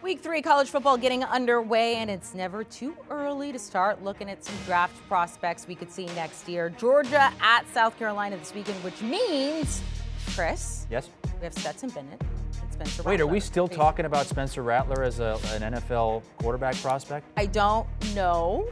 Week 3 college football getting underway, and it's never too early to start looking at some draft prospects we could see next year. Georgia at South Carolina this weekend, which means, Chris. Yes. We have Stetson Bennett and Spencer Wait, Rattler. are we still talking about Spencer Rattler as an NFL quarterback prospect? I don't know,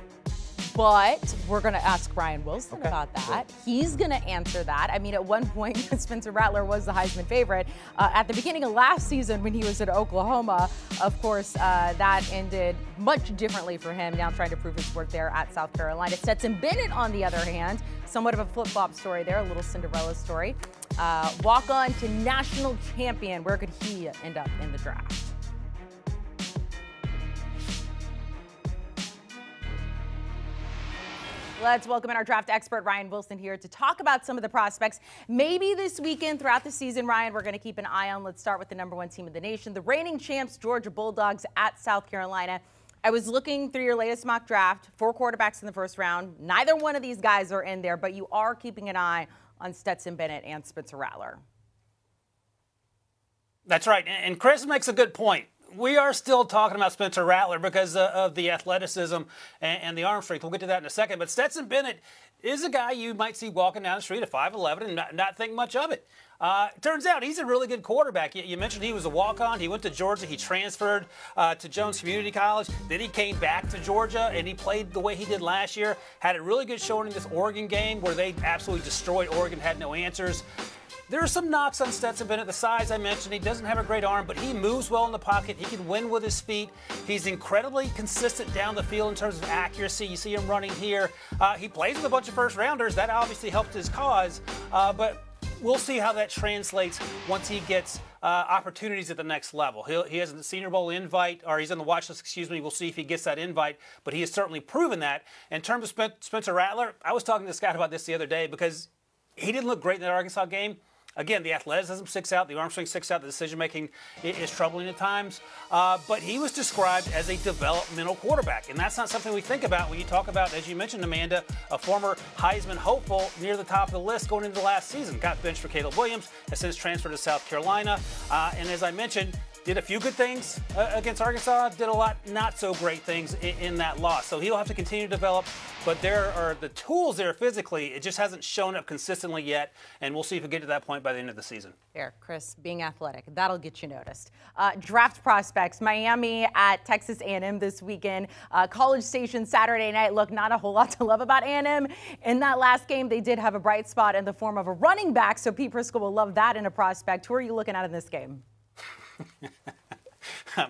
but we're going to ask Ryan Wilson about that. Sure. He's going to answer that. I mean, at one point, Spencer Rattler was the Heisman favorite. At the beginning of last season when he was at Oklahoma, of course, that ended much differently for him, now trying to prove his worth there at South Carolina. Stetson Bennett, on the other hand, somewhat of a flip-flop story there, a little Cinderella story. Walk on to national champion. Where could he end up in the draft? Let's welcome in our draft expert, Ryan Wilson, here to talk about some of the prospects. Maybe this weekend, throughout the season, Ryan, we're going to keep an eye on. Let's start with the #1 team of the nation, the reigning champs, Georgia Bulldogs at South Carolina. I was looking through your latest mock draft, 4 quarterbacks in the first round. Neither one of these guys are in there, but you are keeping an eye on Stetson Bennett and Spencer Rattler. That's right. And Chris makes a good point. We are still talking about Spencer Rattler because of the athleticism and the arm strength. We'll get to that in a second. But Stetson Bennett is a guy you might see walking down the street at 5'11" and not think much of it. Turns out he's a really good quarterback. You mentioned he was a walk-on. He went to Georgia. He transferred to Jones Community College. Then he came back to Georgia, and he played the way he did last year. Had a really good showing in this Oregon game where they absolutely destroyed Oregon, had no answers. There are some knocks on Stetson Bennett. The size I mentioned, he doesn't have a great arm, but he moves well in the pocket. He can win with his feet. He's incredibly consistent down the field in terms of accuracy. You see him running here. He plays with a bunch of first-rounders. That obviously helped his cause, but we'll see how that translates once he gets opportunities at the next level. He has a Senior Bowl invite, or he's on the watch list, excuse me. We'll see if he gets that invite, but he has certainly proven that. In terms of Spencer Rattler, I was talking to Scott about this the other day because he didn't look great in that Arkansas game. Again, the athleticism sticks out, the arm strength sticks out, the decision-making is troubling at times. But he was described as a developmental quarterback, and that's not something we think about when you talk about, as you mentioned, Amanda, a former Heisman hopeful near the top of the list going into the last season. Got benched for Caleb Williams, has since transferred to South Carolina. And as I mentioned, did a few good things against Arkansas, did a lot not so great things in that loss. So he'll have to continue to develop, but there are the tools there physically. It just hasn't shown up consistently yet, and we'll see if we get to that point by the end of the season. There, Chris, being athletic, that'll get you noticed. Draft prospects, Miami at Texas A&M this weekend. College Station Saturday night. Look, not a whole lot to love about A&M. In that last game, they did have a bright spot in the form of a running back, so Pete Prisco will love that in a prospect. Who are you looking at in this game?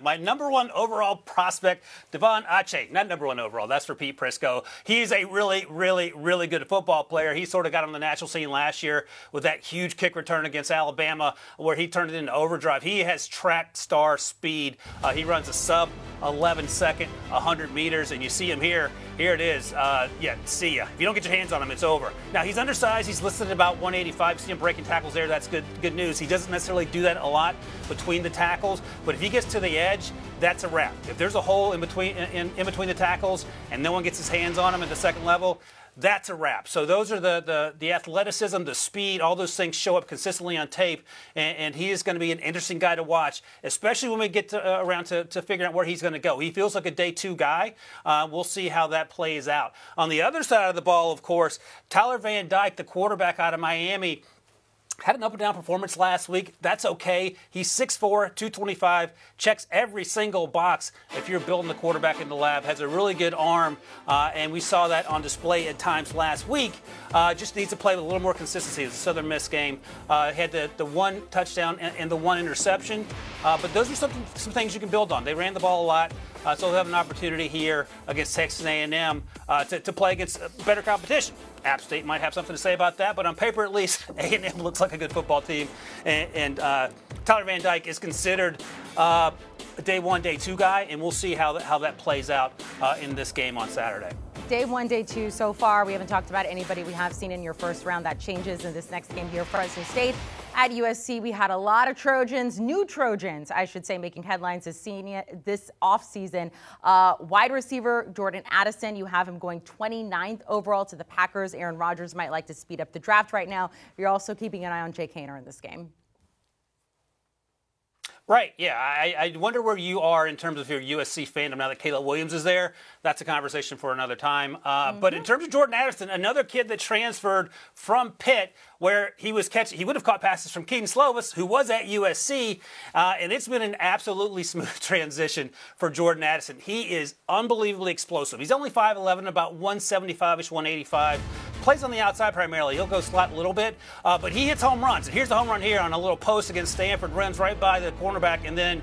My #1 overall prospect, Devonta Ace. Not #1 overall. That's for Pete Prisco. He's a really, really, really good football player. He sort of got on the national scene last year with that huge kick return against Alabama where he turned it into overdrive. He has track star speed. He runs a sub-11 second, 100 meters, and you see him here. Here it is. See ya. If you don't get your hands on him, it's over. Now, he's undersized. He's listed at about 185. See him breaking tackles there. That's good news. He doesn't necessarily do that a lot between the tackles, but if he gets to the edge, that's a wrap. If there's a hole in between the tackles and no one gets his hands on him at the second level, that's a wrap. So those are the athleticism, the speed, all those things show up consistently on tape, and he is going to be an interesting guy to watch, especially when we get around to figuring out where he's going to go. He feels like a day 2 guy. We'll see how that plays out. On the other side of the ball, of course, Tyler Van Dyke, the quarterback out of Miami, had an up-and-down performance last week. That's okay. He's 6'4", 225, checks every single box if you're building the quarterback in the lab, has a really good arm, and we saw that on display at times last week. Just needs to play with a little more consistency. It was a Southern Miss game. Had the 1 touchdown and the 1 interception, but those are some things you can build on. They ran the ball a lot. So they'll have an opportunity here against Texas A&M to play against better competition. App State might have something to say about that, but on paper at least, A&M looks like a good football team. And Tyler Van Dyke is considered a day 1, day 2 guy, and we'll see how that plays out in this game on Saturday. Day 1, day 2 so far. We haven't talked about anybody we have seen in your first round. That changes in this next game here. Fresno State at USC. We had a lot of Trojans, new Trojans, I should say, making headlines this offseason. Wide receiver Jordan Addison, you have him going 29th overall to the Packers. Aaron Rodgers might like to speed up the draft right now. You're also keeping an eye on Jake Haener in this game. Right, yeah. I wonder where you are in terms of your USC fandom now that Caleb Williams is there. That's a conversation for another time. But in terms of Jordan Addison, another kid that transferred from Pitt, where he would have caught passes from Keaton Slovis, who was at USC, and it's been an absolutely smooth transition for Jordan Addison. He is unbelievably explosive. He's only 5'11", about 175-ish, 185. Plays on the outside primarily. He'll go slot a little bit, but he hits home runs. And here's the home run here on a little post against Stanford, runs right by the cornerback, and then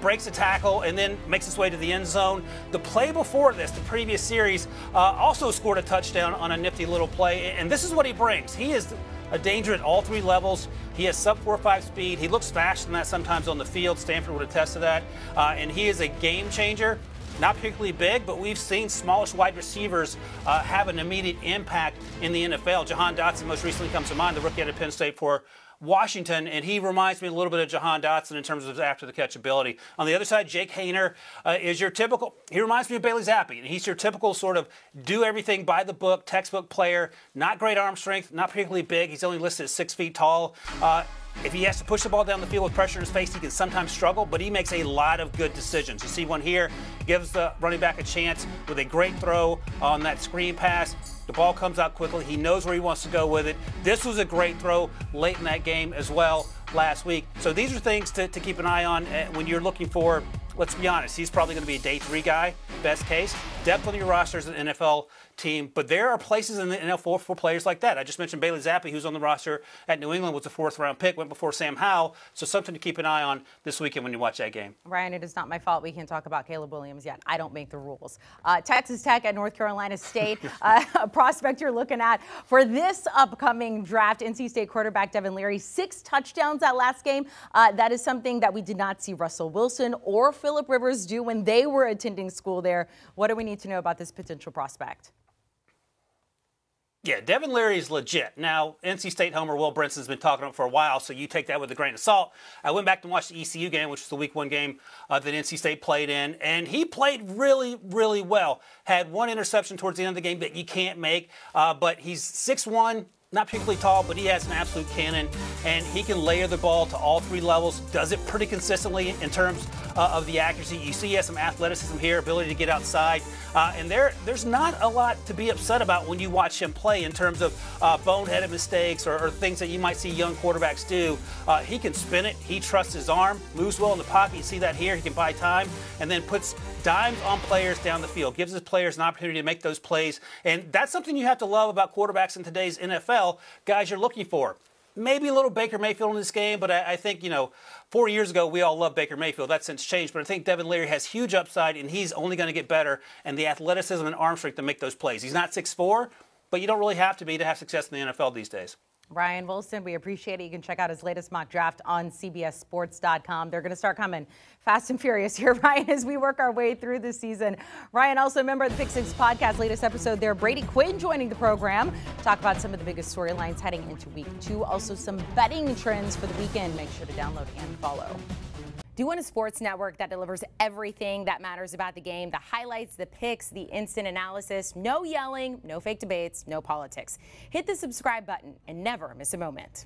breaks a tackle, and then makes his way to the end zone. The play before this, the previous series, also scored a touchdown on a nifty little play, and this is what he brings. He is a danger at all three levels. He has sub 4.5 speed. He looks faster than that sometimes on the field. Stanford would attest to that. And he is a game changer. Not particularly big, but we've seen smallish wide receivers have an immediate impact in the NFL. Jahan Dotson most recently comes to mind, the rookie out of Penn State for Washington, and he reminds me a little bit of Jahan Dotson in terms of his after-the-catch ability. On the other side, Jake Haener is your typical, he reminds me of Bailey Zappi, and he's your typical sort of do-everything-by-the-book, textbook player, not great arm strength, not particularly big. He's only listed at 6 feet tall. If he has to push the ball down the field with pressure in his face, he can sometimes struggle, but he makes a lot of good decisions. You see one here, gives the running back a chance with a great throw on that screen pass. The ball comes out quickly. He knows where he wants to go with it. This was a great throw late in that game as well last week. So these are things to keep an eye on when you're looking for, let's be honest, he's probably going to be a day 3 guy, best case. Depth on your roster as an NFL team, but there are places in the NFL for players like that. I just mentioned Bailey Zappi, who's on the roster at New England, was a 4th-round pick, went before Sam Howell, so something to keep an eye on this weekend when you watch that game. Ryan, it is not my fault we can't talk about Caleb Williams yet. I don't make the rules. Texas Tech at North Carolina State, a prospect you're looking at for this upcoming draft. NC State quarterback Devin Leary, 6 touchdowns that last game. That is something that we did not see Russell Wilson or Phillip Rivers do when they were attending school there. What do we need to know about this potential prospect? Yeah, Devin Leary is legit. Now, NC State homer Will Brinson's been talking about it for a while, so you take that with a grain of salt. I went back and watched the ECU game, which was the Week 1 game that NC State played in, and he played really, really well. Had 1 interception towards the end of the game that you can't make, but he's 6'1", not particularly tall, but he has an absolute cannon, and he can layer the ball to all 3 levels, does it pretty consistently in terms of the accuracy. You see he has some athleticism here, ability to get outside, and there's not a lot to be upset about when you watch him play in terms of boneheaded mistakes or things that you might see young quarterbacks do. He can spin it, he trusts his arm, moves well in the pocket. You see that here, he can buy time, and then puts dimes on players down the field, gives his players an opportunity to make those plays, and that's something you have to love about quarterbacks in today's NFL. Guys you're looking for. Maybe a little Baker Mayfield in this game, but I think, 4 years ago we all loved Baker Mayfield. That's since changed, but I think Devin Leary has huge upside, and he's only going to get better, and the athleticism and arm strength to make those plays. He's not 6'4", but you don't really have to be to have success in the NFL these days. Ryan Wilson, we appreciate it. You can check out his latest mock draft on CBSSports.com. They're going to start coming fast and furious here, Ryan, as we work our way through this season. Ryan, also a member of the Pick 6 podcast, latest episode there. Brady Quinn joining the program. Talk about some of the biggest storylines heading into Week 2. Also some betting trends for the weekend. Make sure to download and follow. Do you want a sports network that delivers everything that matters about the game? The highlights, the picks, the instant analysis, no yelling, no fake debates, no politics. Hit the subscribe button and never miss a moment.